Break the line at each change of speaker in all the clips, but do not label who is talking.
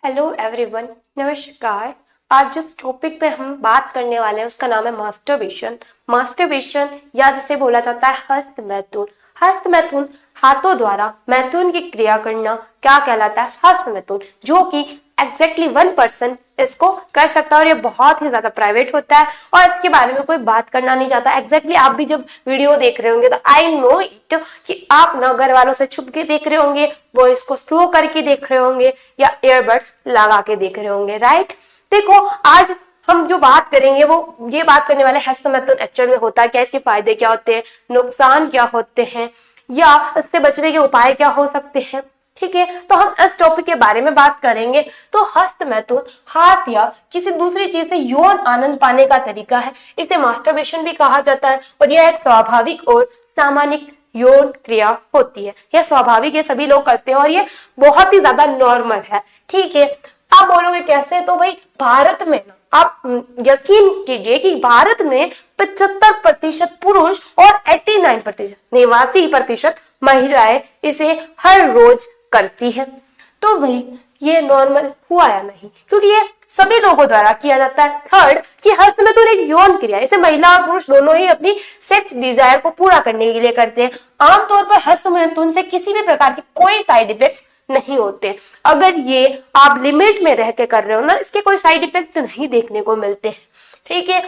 Hello everyone, नमस्कार। आज जिस टॉपिक पे हम बात करने वाले हैं उसका नाम है मास्टरबेशन। मास्टरबेशन या जिसे बोला जाता है हस्त मैथुन। हस्त मैथुन हाथों द्वारा मैथुन की क्रिया करना क्या कहलाता है? हस्त मैथुन, जो कि एग्जैक्टली 1% इसको कर सकता है और ये बहुत ही ज्यादा प्राइवेट होता है और इसके बारे में कोई बात करना नहीं चाहता। एग्जैक्टली आप भी जब वीडियो देख रहे होंगे तो आई नो इट कि आप ना घर वालों से छुप के देख रहे होंगे, वो इसको स्लो करके देख रहे होंगे या ईयरबड्स लगा के देख रहे होंगे, राइट। देखो, आज हम जो बात करेंगे वो ये बात करने वाले हस्त मैथुन एक्चुअल में होता है क्या, इसके फायदे क्या होते हैं, नुकसान क्या होते हैं या इससे बचने के उपाय क्या हो सकते हैं। ठीक है, तो हम इस टॉपिक के बारे में बात करेंगे। तो हस्त मैथुन हाथ या किसी दूसरी चीज से यौन आनंद पाने का तरीका है। इसे मास्टरबेशन भी कहा जाता है और यह एक स्वाभाविक और सामान्य यौन क्रिया होती है। यह स्वाभाविक है, सभी लोग करते हैं और ये बहुत ही ज्यादा नॉर्मल है। ठीक है, आप बोलोगे कैसे? तो भाई भारत में ना, आप यकीन कीजिए कि भारत में 75% पुरुष और 89% 89% महिलाएं इसे हर रोज करती है। तो भाई ये नॉर्मल हुआ या नहीं, क्योंकि ये सभी लोगों द्वारा किया जाता है। थर्ड, कि हस्त मैथुन एक यौन क्रिया, इसे महिला और पुरुष दोनों ही अपनी सेक्स डिजायर को पूरा करने के लिए करते हैं। आमतौर पर हस्त मैथुन से किसी भी प्रकार के कोई साइड इफेक्ट्स नहीं होते। अगर ये आप लिमिट में रह के कर रहे हो ना, इसके कोई साइड इफेक्ट नहीं देखने को मिलते हैं। ठीक है,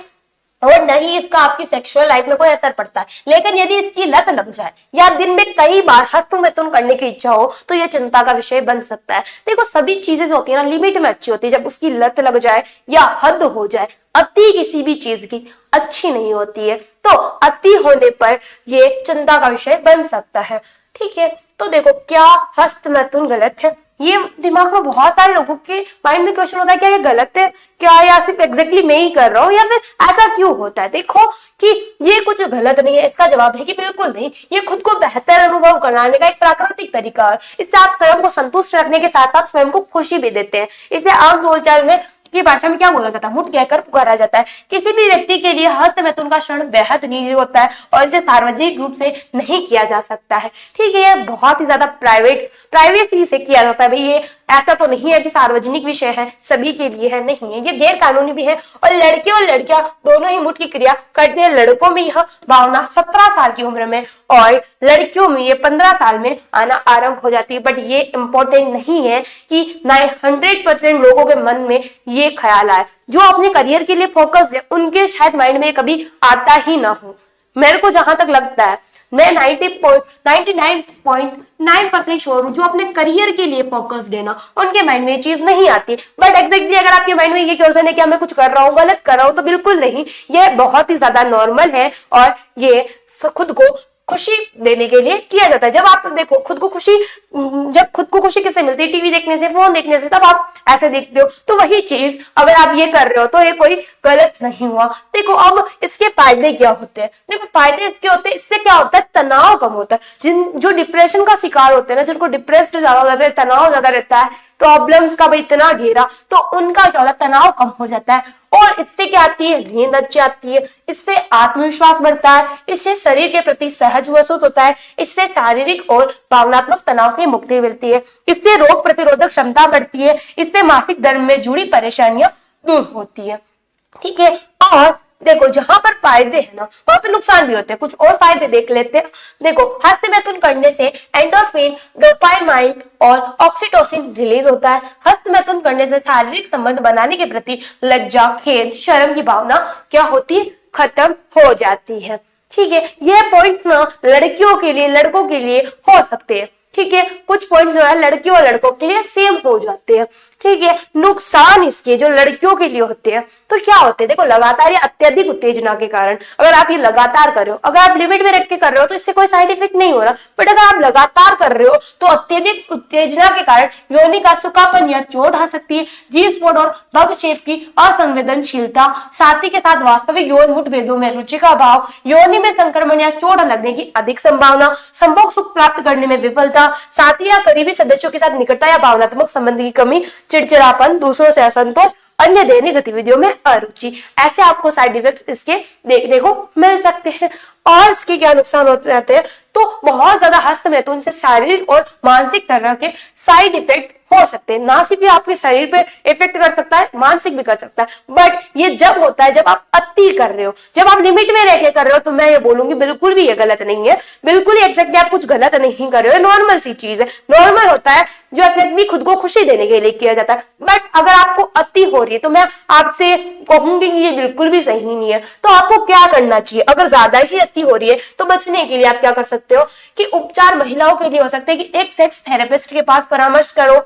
और नहीं इसका आपकी सेक्सुअल लाइफ में कोई असर पड़ता है। लेकिन यदि इसकी लत लग जाए या दिन में कई बार हस्त मैथुन करने की इच्छा हो तो यह चिंता का विषय बन सकता है। देखो, सभी चीजें जो होती है ना लिमिट में अच्छी होती है। जब उसकी लत लग जाए या हद हो जाए, अति किसी भी चीज की अच्छी नहीं होती है, तो अति होने पर यह चिंता का विषय बन सकता है। ठीक है, तो देखो, क्या हस्त मैथुन गलत है? ये दिमाग में बहुत सारे लोगों के माइंड में क्वेश्चन होता है, क्या ये गलत है क्या, या सिर्फ एग्जैक्टली मैं ही कर रहा हूँ, या फिर ऐसा क्यों होता है? देखो कि ये कुछ गलत नहीं है। इसका जवाब है कि बिल्कुल नहीं, ये खुद को बेहतर अनुभव कराने का एक प्राकृतिक तरीका है। इससे आप स्वयं को संतुष्ट रखने के साथ साथ स्वयं को खुशी भी देते हैं। इसे आम बोलचाल में की भाषा में क्या बोला जाता है? मुठ कहकर पुकारा जाता है। किसी भी व्यक्ति के लिए हस्त मैथुन का क्षण बेहद निजी होता है और इसे सार्वजनिक रूप से नहीं किया जा सकता है। ठीक है, ये बहुत ही ज्यादा प्राइवेसी से किया जाता है। भाई ये ऐसा तो नहीं है कि सार्वजनिक विषय है, सभी के लिए है, नहीं है, ये गैर कानूनी भी है। और लड़के और लड़कियां दोनों ही मुठ की क्रिया करते हैं। लड़कों में यह भावना 17 साल की उम्र में और लड़कियों में ये 15 साल में आना आरंभ हो जाती है। बट ये इंपॉर्टेंट नहीं है कि 100% लोगों के मन में ये ख्याल आए। जो अपने करियर के लिए फोकस है उनके शायद माइंड में कभी आता ही ना हो। मेरे को जहां तक लगता है, मैं 99.9% श्योर हूँ, जो अपने करियर के लिए फोकस्ड है ना, उनके माइंड में ये चीज नहीं आती। बट एग्जैक्टली अगर आपके माइंड में ये क्वेश्चन है कि मैं कुछ कर रहा हूँ, गलत कर रहा हूँ, तो बिल्कुल नहीं, ये बहुत ही ज्यादा नॉर्मल है और ये खुद को खुशी देने के लिए किया जाता है। जब आप देखो जब खुद को खुशी किससे मिलती है? टीवी देखने से, फोन देखने से, तब आप ऐसे देखते हो। तो वही चीज अगर आप ये कर रहे हो तो ये कोई गलत नहीं हुआ। देखो, अब इसके फायदे क्या होते हैं? देखो, फायदे इसके होते हैं, इससे क्या होता है? तनाव कम होता है। जो डिप्रेशन का शिकार होते हैं ना, जिनको डिप्रेस्ड ज्यादा हो जाता है, तनाव ज्यादा रहता है, प्रॉब्लम्स का भी इतना घेरा, तो उनका क्या होता है? तनाव कम हो जाता है। और इससे क्या आती है? नींद अच्छी आती है, इससे आत्मविश्वास बढ़ता है, इससे शरीर के प्रति सहज महसूस होता है, इससे शारीरिक और भावनात्मक तनाव से मुक्ति मिलती है, इससे रोग प्रतिरोधक क्षमता बढ़ती है, इससे मासिक धर्म में जुड़ी परेशानियां दूर होती है। ठीक है, और देखो, जहां पर फायदे हैं ना वहां पर नुकसान भी होते हैं। कुछ और फायदे देख लेते हैं। देखो, हस्त मैथुन करने से एंडोर्फिन, डोपामाइन और ऑक्सीटोसिन रिलीज होता है। हस्त मैथुन करने से शारीरिक संबंध बनाने के प्रति लज्जा, खेद, शर्म की भावना क्या होती है? खत्म हो जाती है। ठीक है, यह पॉइंट्स ना लड़कियों के लिए, लड़कों के लिए हो सकते हैं। ठीक है, कुछ पॉइंट्स जो है लड़कियों और लड़कों के लिए सेम हो जाते हैं। ठीक है, नुकसान इसके जो लड़कियों के लिए होते हैं तो क्या होते हैं? देखो, लगातार या अत्यधिक उत्तेजना के कारण, अगर आप ये लगातार कर रहे हो, अगर आप लिमिट में रख के कर रहे हो तो इससे कोई साइड इफेक्ट नहीं हो रहा। बट अगर आप लगातार कर रहे हो तो अत्यधिक उत्तेजना के कारण योनि का सूखापन या चोट आ सकती है, जी स्पॉट और बग शेप की असंवेदनशीलता, साथी के साथ वास्तविक यौन मुठभेदों में रुचि का अभाव, योनि में संक्रमण या चोट लगने की अधिक संभावना, संभोग सुख प्राप्त करने में विफलता, साथी या करीबी सदस्यों के साथ निकटता या भावनात्मक संबंध की कमी, चिड़चिड़ापन, दूसरों से असंतोष, अन्य दैनिक गतिविधियों में अरुचि, ऐसे आपको साइड इफेक्ट्स इसके देखने को मिल सकते हैं। और इसके क्या नुकसान हो जाते हैं? तो बहुत ज्यादा हस्त मैथुन से शारीरिक और मानसिक तरह के साइड इफेक्ट हो सकते हैं, ना सिर्फ ये आपके शरीर पे इफेक्ट कर सकता है, मानसिक भी कर सकता है। बट ये जब होता है जब आप अति कर रहे हो, जब आप लिमिट में रह के कर रहे हो, तो मैं ये बोलूंगी बिल्कुल भी ये गलत नहीं है, बिल्कुल ही एग्जैक्टली आप कुछ गलत नहीं कर रहे हो, नॉर्मल सी चीज है। नॉर्मल होता है जो अपनी खुद को खुशी देने के लिए किया जाता है। बट अगर आपको अति हो रही है तो मैं आपसे कहूंगी कि ये बिल्कुल भी सही नहीं है। तो आपको क्या करना चाहिए, अगर ज्यादा ही अति हो रही है तो बचने के लिए आप क्या कर सकते हो कि उपचार महिलाओं के लिए हो सकते हैं कि एक सेक्स थेरेपिस्ट के पास परामर्श करो,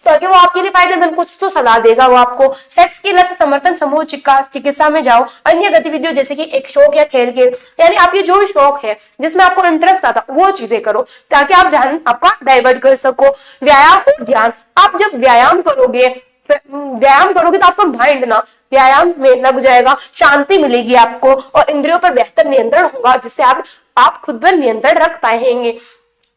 ताकि वो आपके लिए फायदेमंद कुछ तो सलाह देगा। वो आपको सेक्स की लत समर्थन समूह चिकित्सा में जाओ, अन्य गतिविधियों जैसे कि एक शौक या खेल के, यानी आपकी जो भी शौक है जिसमें आपको इंटरेस्ट आता वो चीजें करो, ताकि आप ध्यान आपका डाइवर्ट कर सको। व्यायाम और ध्यान, आप जब व्यायाम करोगे तो आपका माइंड ना व्यायाम में लग जाएगा, शांति मिलेगी आपको और इंद्रियों पर बेहतर नियंत्रण होगा, जिससे आप खुद पर नियंत्रण रख पाएंगे।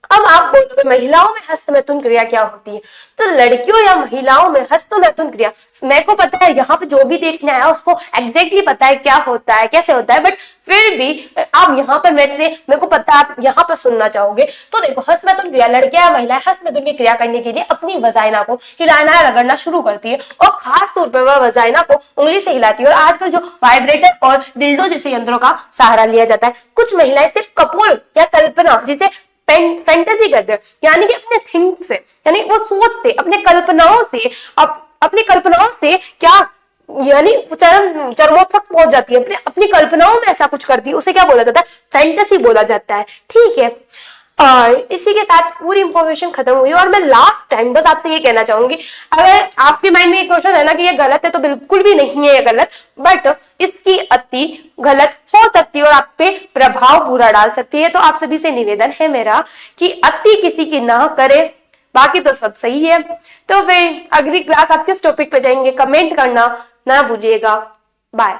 अब आप बोलोगे महिलाओं में हस्तमैथुन क्रिया क्या होती है, तो लड़कियों या महिलाओं में हस्तमैथुन क्रिया, मेरे को पता है यहाँ पे जो भी देखने आया उसको एग्जैक्टली पता है क्या होता है कैसे होता है, बट फिर भी आप यहाँ पर मेरे को पता है आप यहाँ पर सुनना चाहोगे। तो देखो, हस्तमैथुन क्रिया, लड़कियां या महिलाएं हस्तमैथुन की क्रिया करने के लिए अपनी वजाइना को हिलाना या रगड़ना शुरू करती है, और खास तौर पर वह वजाइना को उंगली से हिलाती है। और आजकल जो वाइब्रेटर और डिल्डो जैसे यंत्रों का सहारा लिया जाता है। कुछ महिलाएं सिर्फ कपोल या कल्पना जिसे फैंटेसी करते हैं, यानी कि अपने थिंक से, यानी वो सोचते अपने कल्पनाओं से क्या, यानी चरमोत्कर्ष तक पहुंच जाती है, अपनी कल्पनाओं में ऐसा कुछ करती है, उसे क्या बोला जाता है, फैंटेसी बोला जाता है। ठीक है, और इसी के साथ पूरी इंफॉर्मेशन खत्म हुई। और मैं लास्ट टाइम बस आपसे ये कहना चाहूंगी, अगर आपके माइंड में एक क्वेश्चन है ना कि ये गलत है, तो बिल्कुल भी नहीं है ये गलत, बट इसकी अति गलत हो सकती है और आप पे प्रभाव बुरा डाल सकती है। तो आप सभी से निवेदन है मेरा कि अति किसी की ना करे, बाकी तो सब सही है। तो फिर अगली क्लास आप किस टॉपिक पे जाएंगे कमेंट करना ना भूलिएगा। बाय।